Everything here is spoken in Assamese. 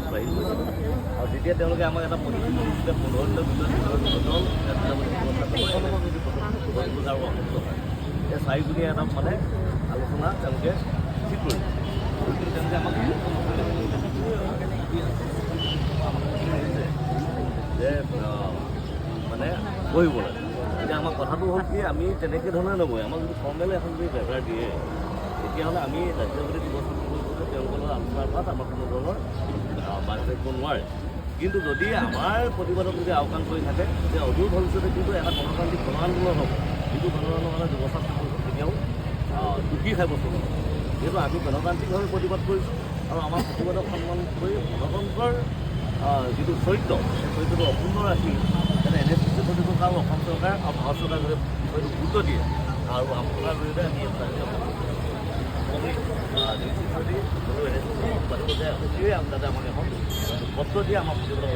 আগবাঢ়ি গৈছে আৰু যেতিয়া তেওঁলোকে আমাক এটা প্ৰতিশ্ৰুতি দিছিলে 15 দিনৰ ভিতৰত দল আৰু অসুস্থ হয় এই 4 গুণীয়া এটা মানে আলোচনা তেওঁলোকে ঠিক কৰিছে কিন্তু তেওঁলোকে আমাক যে মানে বহিব লাগে এতিয়া আমাৰ কথাটো হ'ল কি আমি তেনেকৈ ধৰণে নবহে আমাক যদি ফৰ্মেল এখন যদি পেপাৰ দিয়ে তেতিয়াহ'লে আমি ৰাজ্যপতি দিৱস তেওঁলোকৰ লগত আলোচনাৰ পাছত আমাৰ কোনো ধৰণৰ বাদ ৰাখিব নোৱাৰে কিন্তু যদি আমাৰ প্ৰতিবাদক যদি আওকাণ কৰি থাকে তেতিয়া অদূৰ ভৱিষ্যতে কিন্তু এটা গণতান্ত্ৰিক গণ আন্দোলন হ'ব যিটো গণ আন্দোলনৰ ব্যৱস্থা কেতিয়াও দুখী খাই বস্তু নহয় যিহেতু আমি গণতান্ত্ৰিকভাৱে প্ৰতিবাদ কৰিছোঁ আৰু আমাৰ প্ৰতিবাদক সন্মান কৰি গণতন্ত্ৰৰ যিটো চৰিত্ৰ সেই চৰিত্ৰটো অপূৰ্ণ ৰাখি যাতে NSPC প্ৰতিপক্ষ আৰু অসম চৰকাৰ আৰু ভাৰত চৰকাৰ যাতে বিষয়টো গুৰুত্ব দিয়ে আৰু আপোনাৰ জৰিয়তে আমি যাতে আমাক এখন পত্ৰ দিয়ে আমাৰ প্ৰতিবাদক